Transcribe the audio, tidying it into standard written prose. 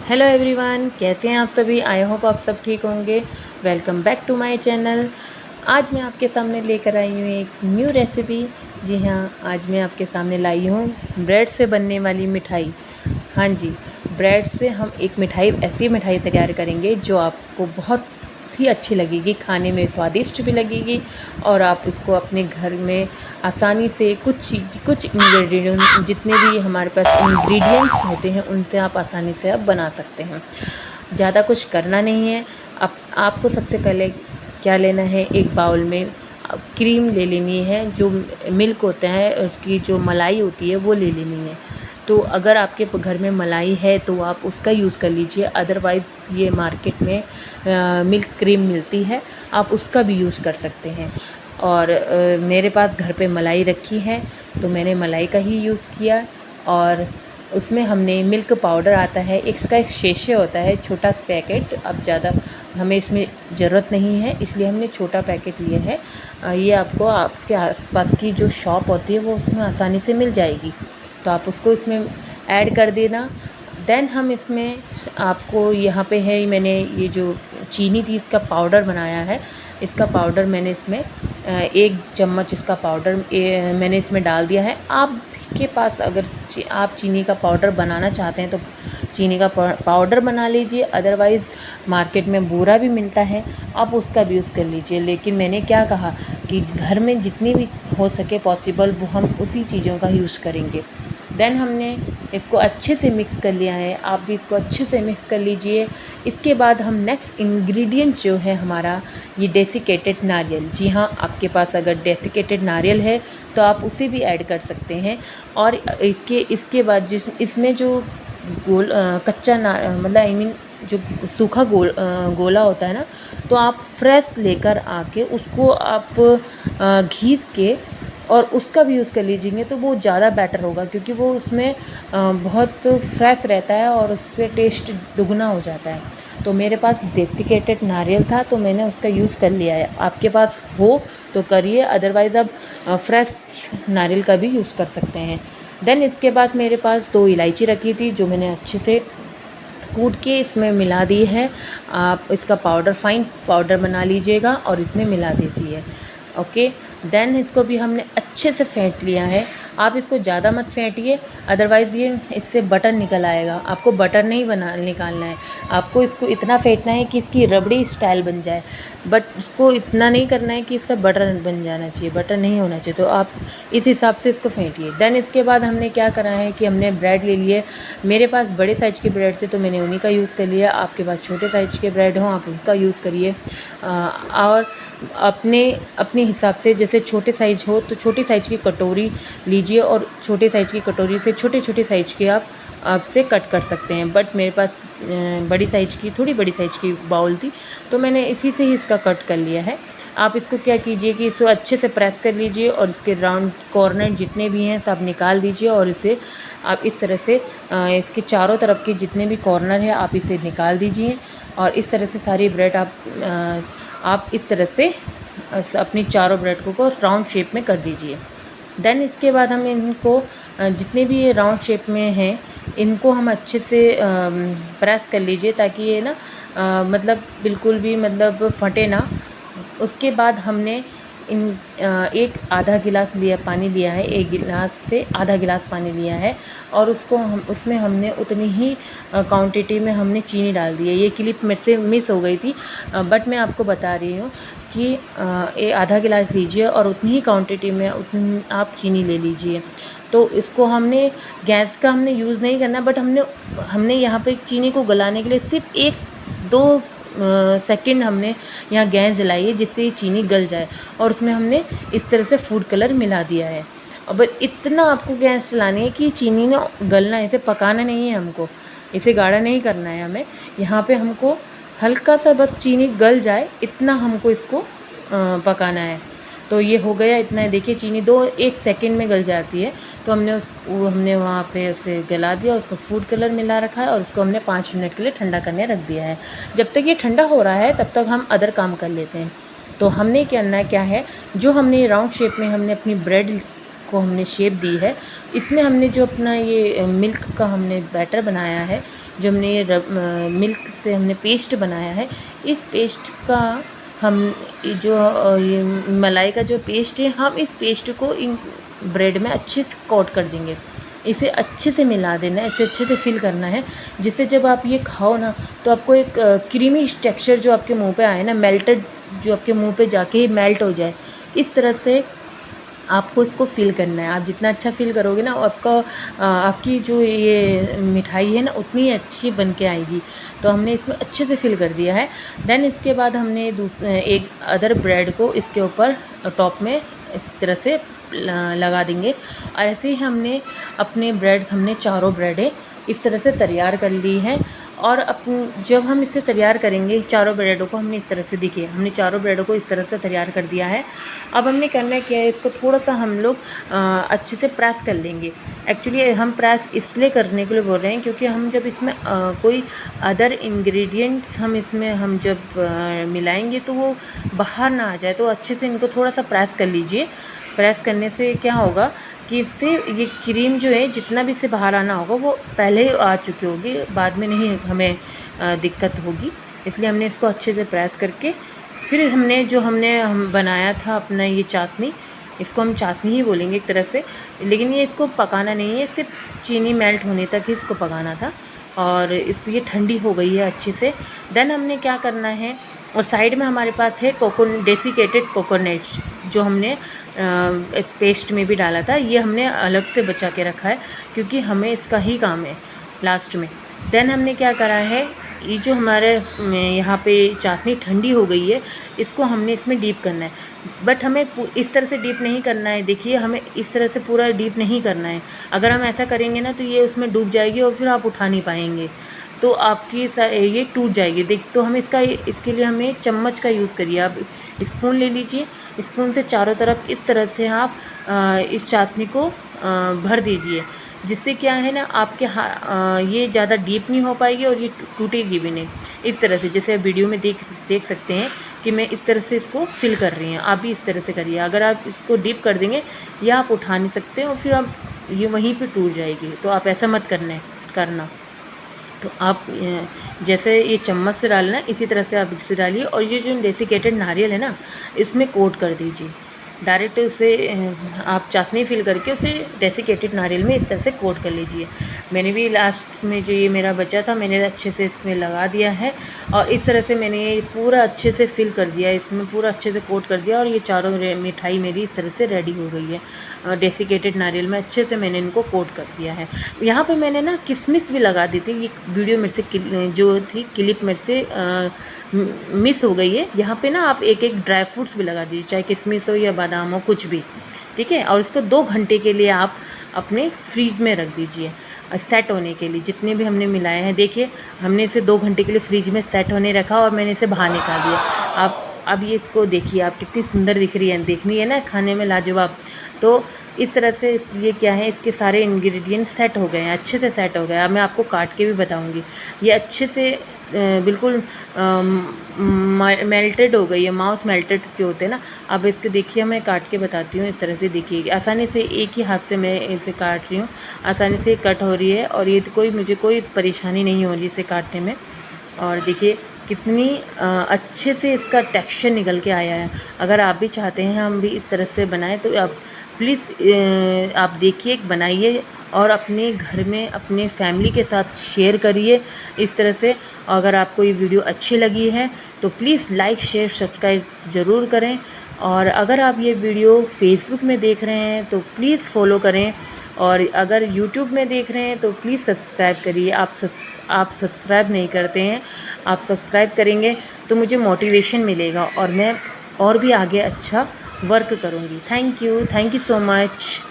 Hello everyone, कैसे हैं आप सभी। आई होप आप सब ठीक होंगे। Welcome back to my channel. आज मैं आपके सामने लेकर आई हूँ एक न्यू रेसिपी। जी हाँ, आज मैं आपके सामने लाई हूँ ब्रेड से बनने वाली मिठाई। हाँ जी, ब्रेड से हम एक मिठाई, ऐसी मिठाई तैयार करेंगे जो आपको बहुत ही अच्छी लगेगी, खाने में स्वादिष्ट भी लगेगी और आप इसको अपने घर में आसानी से कुछ इंग्रेडिएंट, जितने भी हमारे पास इंग्रेडिएंट्स होते हैं उनसे आप आसानी से आप बना सकते हैं। ज़्यादा कुछ करना नहीं है। आपको सबसे पहले क्या लेना है, एक बाउल में क्रीम ले लेनी है। जो मिल्क होता है, उसकी जो मलाई होती है वो ले लेनी है। तो अगर आपके घर में मलाई है तो आप उसका यूज़ कर लीजिए, अदरवाइज़ ये मार्केट में मिल्क क्रीम मिलती है, आप उसका भी यूज़ कर सकते हैं। और मेरे पास घर पे मलाई रखी है तो मैंने मलाई का ही यूज़ किया। और उसमें हमने मिल्क पाउडर आता है, इसका एक शेशे होता है, छोटा सा पैकेट। अब ज़्यादा हमें इसमें ज़रूरत नहीं है, इसलिए हमने छोटा पैकेट लिया है। ये आपको आपके आसपास की जो शॉप होती है वो उसमें आसानी से मिल जाएगी, तो आप उसको इसमें ऐड कर देना। देन हम इसमें, आपको यहाँ पे है, मैंने ये जो चीनी थी इसका पाउडर बनाया है। इसका पाउडर मैंने इसमें 1 चम्मच इसका पाउडर मैंने इसमें डाल दिया है। आपके पास अगर आप चीनी का पाउडर बनाना चाहते हैं तो चीनी का पाउडर बना लीजिए, अदरवाइज़ मार्केट में बूरा भी मिलता है, आप उसका भी यूज़ कर लीजिए। लेकिन मैंने क्या कहा कि घर में जितनी भी हो सके पॉसिबल वो हम उसी चीज़ों का यूज़ करेंगे। देन हमने इसको अच्छे से मिक्स कर लिया है, आप भी इसको अच्छे से मिक्स कर लीजिए। इसके बाद हम नेक्स्ट इंग्रेडिएंट जो है हमारा, ये डेसिकेटेड नारियल। जी हाँ, आपके पास अगर डेसिकेटेड नारियल है तो आप उसे भी ऐड कर सकते हैं। और इसके बाद इसमें जो कच्चा मतलब आई मीन जो सूखा गोला होता है ना, तो आप फ्रेश लेकर आके उसको आप घीस के और उसका भी यूज़ कर लीजिए तो वो ज़्यादा बेटर होगा, क्योंकि वो उसमें बहुत फ्रेश रहता है और उससे टेस्ट दुगना हो जाता है। तो मेरे पास डेसिकेटेड नारियल था तो मैंने उसका यूज़ कर लिया है। आपके पास हो तो करिए, अदरवाइज़ आप फ्रेश नारियल का भी यूज़ कर सकते हैं। देन इसके बाद मेरे पास 2 इलायची रखी थी जो मैंने अच्छे से कूट के इसमें मिला दी है। आप इसका पाउडर, फाइन पाउडर बना लीजिएगा और इसमें मिला दीजिए। ओके, देन इसको भी हमने अच्छे से फेंट लिया है। आप इसको ज़्यादा मत फेंटिए, अदरवाइज़ ये इससे बटर निकल आएगा। आपको बटर नहीं निकालना है, आपको इसको इतना फेंटना है कि इसकी रबड़ी स्टाइल बन जाए, बट इसको इतना नहीं करना है कि इसका बटर बन जाना चाहिए, बटर नहीं होना चाहिए। तो आप इस हिसाब से इसको फेंटिए। देन इसके बाद हमने क्या करा है कि हमने ब्रेड ले लिए। मेरे पास बड़े साइज़ के ब्रेड थे तो मैंने उन्हीं का यूज़ कर लिया। आपके पास छोटे साइज़ के ब्रेड हों आप उनका यूज़ करिए। और अपने हिसाब से, जैसे छोटे साइज़ हो तो छोटी साइज़ की कटोरी लीजिए और छोटे साइज़ की कटोरी से छोटे छोटे साइज़ के आप से कट कर सकते हैं। बट मेरे पास बड़ी साइज़ की, थोड़ी बड़ी साइज़ की बाउल थी तो मैंने इसी से ही इसका कट कर लिया है। आप इसको क्या कीजिए कि इसको अच्छे से प्रेस कर लीजिए और इसके राउंड कॉर्नर जितने भी हैं सब निकाल दीजिए और इसे आप इस तरह से इसके चारों तरफ के जितने भी कॉर्नर है आप इसे निकाल दीजिए। और इस तरह से सारी ब्रेड आप इस तरह से अपनी चारों ब्रेड को राउंड शेप में कर दीजिए। देन इसके बाद हम इनको जितने भी ये राउंड शेप में हैं इनको हम अच्छे से प्रेस कर लीजिए ताकि ये ना मतलब बिल्कुल भी मतलब फटे ना। उसके बाद हमने एक आधा गिलास पानी लिया है, 1 गिलास से आधा गिलास पानी लिया है और उसमें हमने उतनी ही क्वांटिटी में हमने चीनी डाल दी है। ये क्लिप मेरे से मिस हो गई थी, बट मैं आपको बता रही हूँ कि ये आधा गिलास लीजिए और उतनी ही क्वांटिटी में उतनी आप चीनी ले लीजिए। तो इसको हमने गैस का हमने यूज़ नहीं करना, बट हमने यहाँ पे चीनी को गलाने के लिए सिर्फ 1-2 सेकंड हमने यहाँ गैस जलाई है जिससे ये चीनी गल जाए और उसमें हमने इस तरह से फूड कलर मिला दिया है। अब इतना आपको गैस चलानी है कि चीनी ना गलना है, इसे पकाना नहीं है हमको, इसे गाढ़ा नहीं करना है हमें। यहाँ पे हमको हल्का सा बस चीनी गल जाए इतना हमको इसको पकाना है। तो ये हो गया इतना है, देखिए चीनी 1 सेकंड में गल जाती है। तो हमने वहाँ पे उसे गला दिया, उसको फूड कलर मिला रखा है और उसको हमने 5 मिनट के लिए ठंडा करने रख दिया है। जब तक ये ठंडा हो रहा है तब तक हम अदर काम कर लेते हैं। तो हमने करना क्या है, जो हमने राउंड शेप में हमने अपनी ब्रेड को हमने शेप दी है, इसमें हमने जो अपना ये मिल्क का हमने बैटर बनाया है जो हमने ये मिल्क से हमने पेस्ट बनाया है, इस पेस्ट का हम जो ये मलाई का जो पेस्ट है, हम इस पेस्ट को इन ब्रेड में अच्छे से कोट कर देंगे। इसे अच्छे से मिला देना है, इसे अच्छे से फिल करना है, जिससे जब आप ये खाओ ना तो आपको एक क्रीमी टेक्सचर जो आपके मुंह पे आए ना, मेल्टेड जो आपके मुंह पे जाके ही मेल्ट हो जाए, इस तरह से आपको इसको फ़ील करना है। आप जितना अच्छा फ़ील करोगे ना, आपका आपकी जो ये मिठाई है ना उतनी अच्छी बन के आएगी। तो हमने इसमें अच्छे से फ़िल कर दिया है। देन इसके बाद हमने एक अदर ब्रेड को इसके ऊपर टॉप में इस तरह से लगा देंगे। और ऐसे ही हमने अपने ब्रेड्स, हमने चारों ब्रेडें इस तरह से तैयार कर ली हैं। और जब हम इसे तैयार करेंगे, चारों ब्रेडों को हमने इस तरह से, देखिए हमने चारों ब्रेडों को इस तरह से तैयार कर दिया है। अब हमने करना क्या है, इसको थोड़ा सा हम लोग अच्छे से प्रेस कर लेंगे। एक्चुअली हम प्रेस इसलिए करने के लिए बोल रहे हैं क्योंकि हम जब इसमें कोई अदर इंग्रेडिएंट्स हम जब मिलाएंगे तो वो बाहर ना आ जाए, तो अच्छे से इनको थोड़ा सा प्रेस कर लीजिए। प्रेस करने से क्या होगा कि इससे ये क्रीम जो है, जितना भी इससे बाहर आना होगा वो पहले ही आ चुकी होगी, बाद में नहीं हमें दिक्कत होगी। इसलिए हमने इसको अच्छे से प्रेस करके फिर हम बनाया था अपना ये चाशनी, इसको हम चाशनी ही बोलेंगे एक तरह से, लेकिन ये इसको पकाना नहीं है, सिर्फ चीनी मेल्ट होने तक ही इसको पकाना था। और इसको ये ठंडी हो गई है अच्छे से। देन हमने क्या करना है, और साइड में हमारे पास है डेसिकेटेड कोकोनट, जो हमने इस पेस्ट में भी डाला था, ये हमने अलग से बचा के रखा है क्योंकि हमें इसका ही काम है लास्ट में। देन हमने क्या करा है, ये जो हमारे यहाँ पे चाशनी ठंडी हो गई है, इसको हमने इसमें डीप करना है। बट हमें इस तरह से डीप नहीं करना है, देखिए हमें इस तरह से पूरा डीप नहीं करना है। अगर हम ऐसा करेंगे ना तो ये उसमें डूब जाएगी और फिर आप उठा नहीं पाएंगे, तो आपकी ये टूट जाएगी। तो हम इसके लिए हमें चम्मच का यूज़ करिए। आप स्पून ले लीजिए, स्पून से चारों तरफ इस तरह से आप इस चाशनी को भर दीजिए, जिससे क्या है ना, आपके ये ज़्यादा डीप नहीं हो पाएगी और ये टूटेगी भी नहीं। इस तरह से जैसे वीडियो में देख सकते हैं कि मैं इस तरह से इसको फिल कर रही हूँ, आप भी इस तरह से करिए। अगर आप इसको डीप कर देंगे या आप उठा नहीं सकते और फिर आप ये वहीं पे टूट जाएगी, तो आप ऐसा मत करना। तो आप जैसे ये चम्मच से डालना, इसी तरह से आप इसे डालिए और ये जो डेसिकेटेड नारियल है ना, इसमें कोट कर दीजिए। डायरेक्ट उसे आप चाशनी फिल करके उसे डेसिकेटेड नारियल में इस तरह से कोट कर लीजिए। मैंने भी लास्ट में जो ये मेरा बचा था, मैंने अच्छे से इसमें लगा दिया है और इस तरह से मैंने ये पूरा अच्छे से फिल कर दिया, इसमें पूरा अच्छे से कोट कर दिया। और ये चारों मिठाई मेरी इस तरह से रेडी हो गई है। डेसिकेटेड नारियल में अच्छे से मैंने इनको कोट कर दिया है। यहाँ पर मैंने ना किशमिश भी लगा दी थी, ये वीडियो मेरे से जो थी क्लिप मेरे से मिस हो गई है। यहाँ पे ना आप एक ड्राई फ्रूट्स भी लगा दीजिए, चाहे किशमिश हो या बादाम हो, कुछ भी, ठीक है। और इसको 2 घंटे के लिए आप अपने फ्रीज में रख दीजिए सेट होने के लिए। जितने भी हमने मिलाए हैं, देखिए हमने इसे 2 घंटे के लिए फ्रीज में सेट होने रखा और मैंने इसे बाहर निकाल दिया। आप अब ये इसको देखिए, आप कितनी सुंदर दिख रही है, देखनी है ना, खाने में लाजवाब। तो इस तरह से ये क्या है, इसके सारे इंग्रेडिएंट सेट हो गए हैं, अच्छे से सेट हो गए। अब मैं आपको काट के भी बताऊंगी। ये अच्छे से बिल्कुल मेल्टेड हो गई है, माउथ मेल्टेड जो होते हैं ना। अब इसको देखिए, मैं काट के बताती हूँ। इस तरह से देखिए, आसानी से एक ही हाथ से मैं इसे काट रही हूँ, आसानी से कट हो रही है और ये मुझे कोई परेशानी नहीं हो रही इसे काटने में। और देखिए कितनी अच्छे से इसका टेक्सचर निकल के आया है। अगर आप भी चाहते हैं हम भी इस तरह से बनाएं तो आप प्लीज़ आप देखिए, बनाइए और अपने घर में अपने फैमिली के साथ शेयर करिए इस तरह से। अगर आपको ये वीडियो अच्छी लगी है तो प्लीज़ लाइक, शेयर, सब्सक्राइब ज़रूर करें। और अगर आप ये वीडियो फेसबुक में देख रहे हैं तो प्लीज़ फॉलो करें, और अगर यूट्यूब में देख रहे हैं तो प्लीज़ सब्सक्राइब करिए। आप सब्सक्राइब नहीं करते हैं, आप सब्सक्राइब करेंगे तो मुझे मोटिवेशन मिलेगा और मैं और भी आगे अच्छा वर्क करूँगी। Thank you so much.